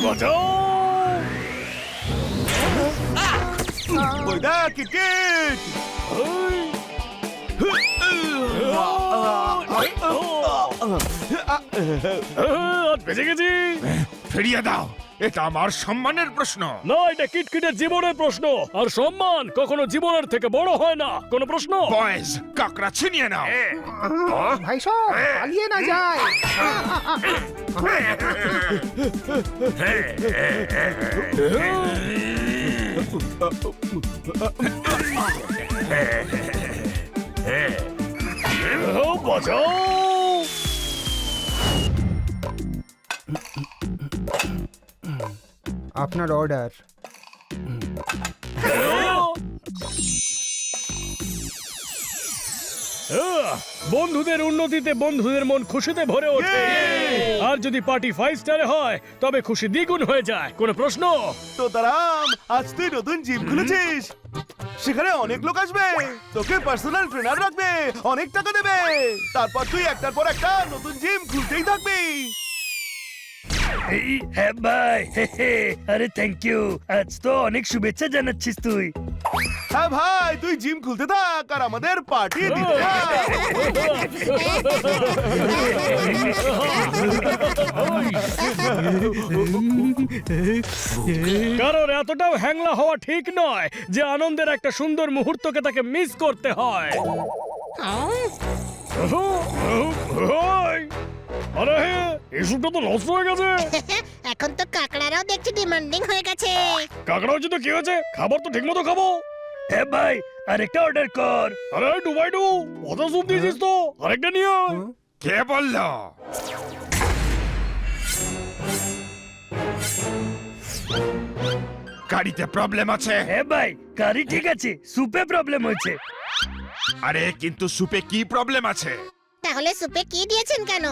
বাঁচাও! ওই দেখ কিটকিট! আজ বেঁচে গেছি। ফিরিয়ে দাও, এটা আমার সম্মানের প্রশ্ন। না, এটা কিটকিটের জীবনের প্রশ্ন, আর সম্মান কখনো জীবনের থেকে বড় হয় না। কোন প্রশ্ন? বয়েজ, কাকড়া ছিনিয়ে নাও। ভাই সব পালিয়ে না যায়। বাঁচাও! আপনার অর্ডার। বন্ধুদের উন্নতিতে বন্ধুদের মন খুশিতে ভরে ওঠে। আর যদি পার্টি 5 স্টারে হয় তবে খুশি দ্বিগুণ হয়ে যায়। কোন প্রশ্ন? তো তারাম, আজ তুই নতুন জিম খুলেছিস, সেখানে অনেক লোক আসবে, তোকে পার্সোনাল ট্রেনার রাখবে, অনেক টাকা দেবে, তারপর তুই একটার পর একটা নতুন জিম খুলতেই থাকবি। হ্যাঁ ভাই, আরে থ্যাংক ইউ। আজ তো অনেক শুভেচ্ছা জানাচ্ছিস তুই। হ্যাঁ ভাই, তুই জিম খুলতে থাক আর আমাদের পার্টি দিতে থাক। কারণ এতটাও হ্যাংলা হওয়া ঠিক নয় যে আনন্দের একটা সুন্দর মুহূর্তকে তাকে মিস করতে হয়। আরে এই স্যুপটা তো নষ্ট হয়ে গেছে। এখন তো কাকড়ারাও দেখছি ডিমান্ডিং হয়ে গেছে। কাকড়া হচ্ছে তো কি হয়েছে, খাবার তো ঠিক মতো খাবো। হ্যাঁ ভাই, আরেকটা অর্ডার কর। আরে ডুবাই ডু, কত স্যুপ দিয়েছিস তো, আরেকটা নিয়ে আয়। কে বললো? গাড়িতে প্রবলেম আছে? হ্যাঁ ভাই, গাড়ি ঠিক আছে, স্যুপে প্রবলেম হয়েছে। আরে কিন্তু স্যুপে কি প্রবলেম আছে? তাহলে সুপে কি দিয়েছেন কেন?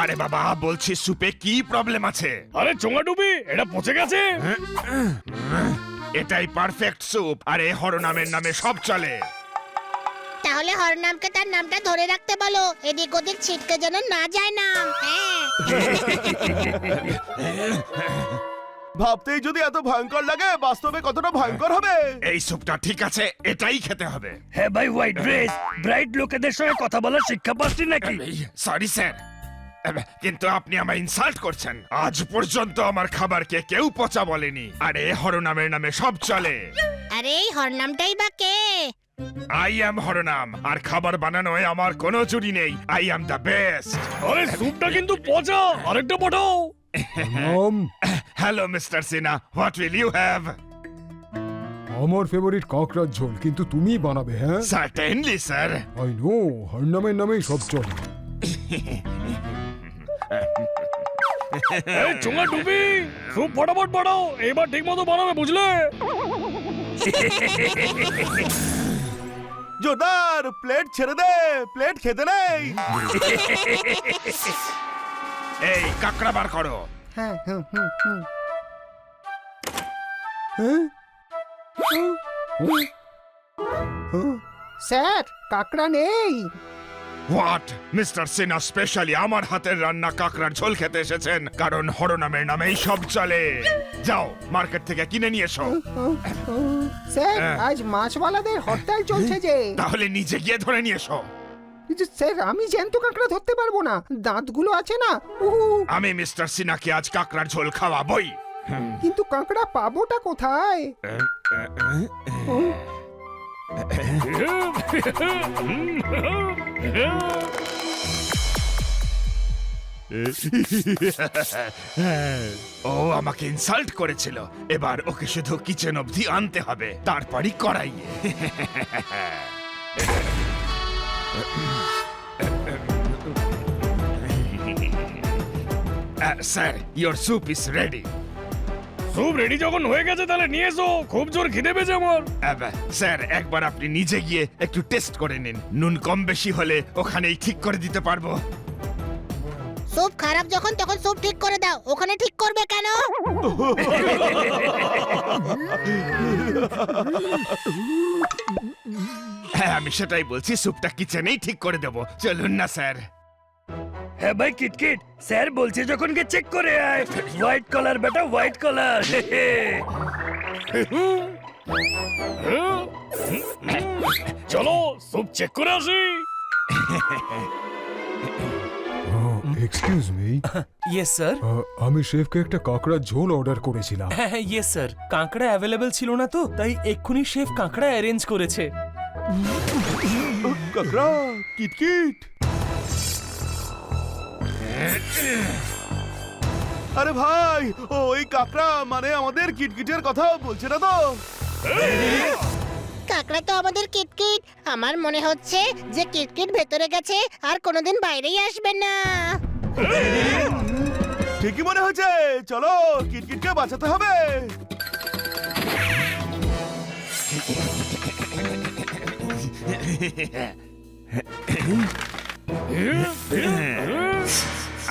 আরে বাবা, বলছি স্যুপে কি প্রবলেম আছে? আরে চোঙা ডুবি, এটা পচে গেছে। এটাই পারফেক্ট স্যুপ, আরে হরনামের নামে সব চলে। তাহলে হরনামকে তার নামটা ধরে রাখতে বলো, এদিক ওদিক ছিটকে যেন না যায় নাম। হ্যাঁ, ভাবতেই যদি এত ভয়ঙ্কর লাগে, বাস্তবে কতটা ভয়ঙ্কর হবে। এই স্যুপটা ঠিক আছে, এটাই খেতে হবে। হ্যাঁ ভাই, হোয়াইট ড্রেস, ব্রাইট লোকেদের সঙ্গে কথা বলার শিক্ষা পাচ্ছি নাকি? সরি স্যার, কিন্তু আপনি আমায় ইনসাল্ট করছেন। আজ পর্যন্ত আমার খাবারকে কেউ পচা বলেনি, আরে হরনামের নামে সব চলে। আরে এই হরনামটাই বা কে? আই অ্যাম হরনাম, আর খাবার বানানোয় আমার কোনো চুরি নেই। I am the best. আরে স্যুপটা কিন্তু পচা, আরেকটা পাঠাও। Hello mister Sinha, what will you have? আমার ফেভারিট কাঁকড়ার ঝোল, কিন্তু তুমি বানাবে? হ্যাঁ, সার্টেনলি স্যার। আই নো, হরনামের নামেই সব চলে। এই চোঙা ডুবি, স্যুপ ফটাফট বানাও, এবার ঠিক মতো বানাবে, বুঝলে? জোরদার, প্লেট ছেড়ে দে, প্লেট খেতে নেই। এই কাকড়া বার করো। হ্যাঁ, স্যার, কাকড়া নেই। হোয়াট? মিস্টার সিনহা স্পেশালি আমার হাতের রান্না কাকড়ার ঝোল খেতে এসেছেন, কারণ হরনামের নামেই সব চলে। যাও মার্কেট থেকে কিনে নিয়ে এসো। স্যার, আজ মাছওয়ালাদের হরতাল চলছে যে। তাহলে নিজে গিয়ে ধরে নিয়ে এসো। কিন্তু স্যার, আমি জ্যান্ত কাঁকড়া ধরতে পারবো না, দাঁতগুলো আছে না। উহু, আমি মিস্টার সিনহাকে আজ কাকড়ার ঝোল খাওয়াবই। কিন্তু কাঁকড়া পাবোটা কোথায়? ও আমাকে ইনসাল্ট করেছিল, এবার ওকে শুধু কিচেন অবধি আনতে হবে, তারপরই করাই। Sir, your soup is ready. Soup ready যখন হয়ে গেছে তাহলে নিয়ে এসো, খুব জোর খিদে পেয়েছে আমার। স্যার, একবার আপনি নিজে গিয়ে একটু টেস্ট করে নিন, নুন কম বেশি হলে ওখানেই ঠিক করে দিতে পারবো। স্যুপ খারাপ যখন তখন স্যুপ ঠিক করে দাও, ওখানে ঠিক করবে কেন? হ্যাঁ, আমি সেটাই বলছি, স্যুপটা কিচেনেই ঠিক করে দেবো। চলুন না স্যার। হ্যাঁ ভাই কিটকিট, স্যার বলছে যখন কে চেক করে আয়। হোয়াইট কলার বেটা, হোয়াইট কলার। চলো সব চেক করে আসি। Excuse me, yes sir. আমি শেফকে একটা কাঁকড়ার ঝোল অর্ডার করেছিলাম। হ্যাঁ হ্যাঁ ইয়েস স্যার, কাঁকড়া অ্যাভেলেবেল ছিল না তো, তাই এক্ষুনি শেফ কাঁকড়া অ্যারেঞ্জ করেছে। কাকড়া, কিটকিট। আরে ভাই, ওই কাকড়া মানে আমাদের কিটকিটের কথা বলছে না তো? কাকড়া তো আমাদের কিটকিট। আমার মনে হচ্ছে যে কিটকিট ভেতরে গেছে আর কোনোদিন বাইরেই আসবে না। ঠিকই মনে হচ্ছে, চলো কিটকিটকে বাঁচাতে হবে।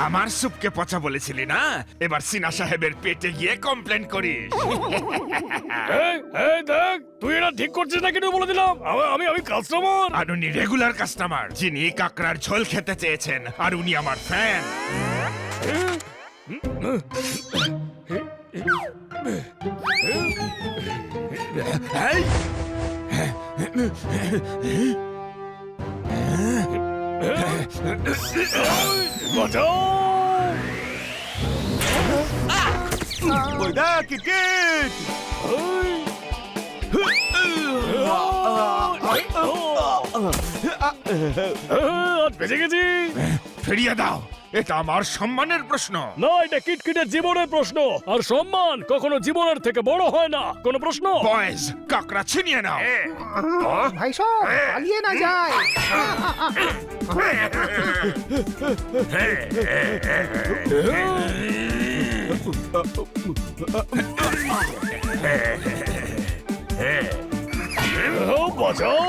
আমার সুপকে পচা বলেছিলি না, এবার সিনা সাহেবের পেটে গিয়ে কমপ্লেন করিস। এই দেখ, তুই এটা ঠিক করছিস না কিন্তু বলে দিলাম। আমি কাস্টমার। আর উনি রেগুলার কাস্টমার, যিনি কাকড়ার ঝোল খেতে চেয়েছেন, আর উনি আমার ফ্যান। ওই দেখ কিটকিট। বেঁচে গেছি। ফিরিয়ে দাও, এটা আমার সম্মানের প্রশ্ন। না, এটা কিটকিটের জীবনের প্রশ্ন। আর সম্মান কখনো জীবনের থেকে বড় হয় না। কোনো প্রশ্ন? বয়েজ, কাকড়া ছিনিয়ে নাও। ভাই সব পালিয়ে না যায়। বাঁচাও।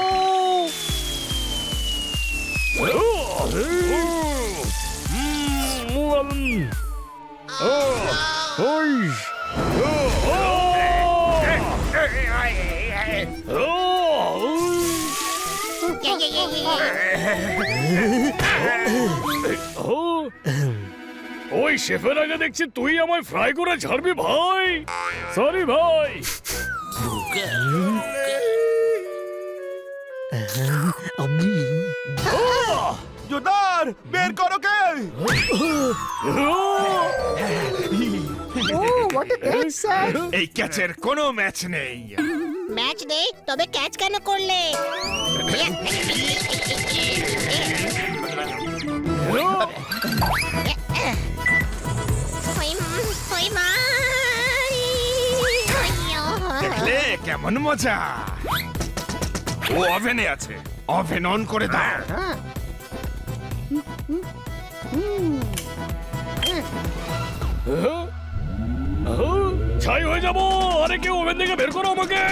ওই শেফের আগে দেখছি তুই আমায় ফ্রাই করে ছাড়বি ভাই। সরি ভাই। জোরদার বের করো কে। ও হোয়াট এ ক্যাচ স্যার। এই ক্যাচের কোনো ম্যাচ নেই। ম্যাচ নেই, তবে ক্যাচ কেন করলে? দেখলে কেমন মজা। ও ওভেনে আছে, ওভেন অন করে দাও। হ্যাঁ ছাই হয়ে যাবো। আরে কেউ ওভেন থেকে বের করো আমাকে।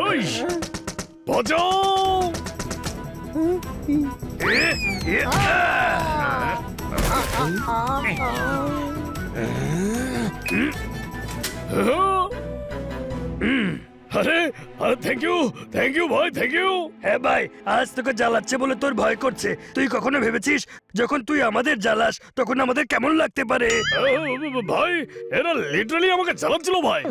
ওই, বাঁচাও। আরে থ্যাংক ইউ ভাই, থ্যাংক ইউ। হ্যাঁ ভাই, আজ তোকে জ্বালাচ্ছে বলে তোর ভয় করছে। তুই কখনো ভেবেছিস যখন তুই আমাদের জ্বালাস তখন আমাদের কেমন লাগতে পারে? ভাই, এরা লিটারালি আমাকে জ্বালাচ্ছিল ভাই।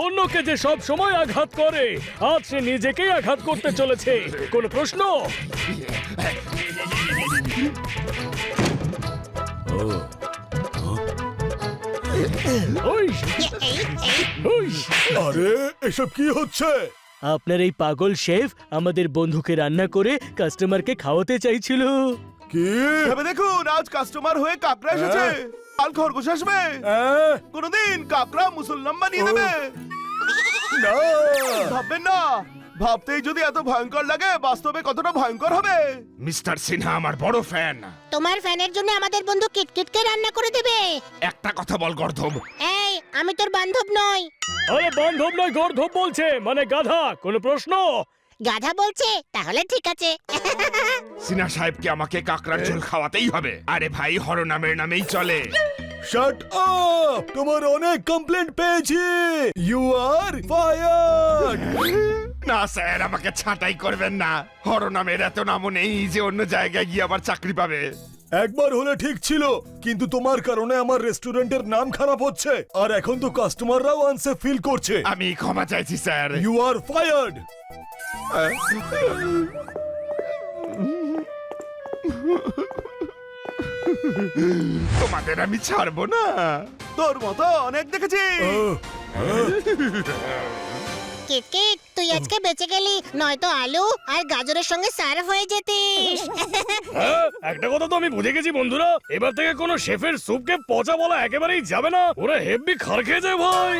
অন্যকে যে সব সময় আঘাত করে, আজ সে নিজেকেই আঘাত করতে চলেছে। কোনো প্রশ্ন? আরে এসব কি হচ্ছে? আপনার এই পাগল শেফ আমাদের বন্ধুকে রান্না করে কাস্টমারকে খাওয়াতে চাইছিল। কি? ভেবে দেখুন, আজ কাস্টমার হয়ে কাকড়া এসেছে, কাল খরগোশ আসবে, কোনদিন কাকড়া মুসলমান বানিয়ে দেবে। না! ভাববেন না, ভাবতেই যদি এত ভয়ঙ্কর লাগে, বাস্তবে কতটা ভয়ঙ্কর হবে। মিস্টার সিনহা আমার বড় ফ্যান। তোমার ফ্যানের জন্য আমাদের বন্ধু কিটকিটকে রান্না করে দেবে। একটা কথা বল গর্ধব, এই, আমি তোর বান্ধব নই। আরে বান্ধব নয়, গর্ধব বলছে, মানে গাধা। কোনো প্রশ্ন? গাধা বলছে, তাহলে ঠিক আছে। সিনহা সাহেবকে আমাকে কাকড়ার ঝোল খাওয়াতেই হবে। আরে ভাই, হরনামের নামেই চলে। Shut up! তোমার অনেক কমপ্লেন্ট পেয়েছি। You are fired. না স্যার, আমাকে ছাঁটাই করবেন না। হরনামের এত নামও নেই যে অন্য জায়গায় গিয়ে আবার চাকরি পাবে। একবার হলে ঠিক ছিল, কিন্তু তোমার কারণে আমার রেস্টুরেন্টের নাম খারাপ হচ্ছে, আর এখন তো কাস্টমাররাও আনসেফ ফিল করছে। আমি ক্ষমা চাইছি স্যার। You are fired. তোমাদের আমি ছাড়বো না। তোর মতো অনেক দেখেছি। কিটকিট, তুই আজকে বেঁচে গেলি, নয়তো আলু আর গাজরের সঙ্গে সার্ভ হয়ে যেতিস। একটা কথা তো আমি বুঝে গেছি বন্ধুরা, এবার থেকে কোনো শেফের স্যুপকে পচা বলা একেবারেই যাবে না। ওরা হেভি খার খেয়ে যায় ভাই।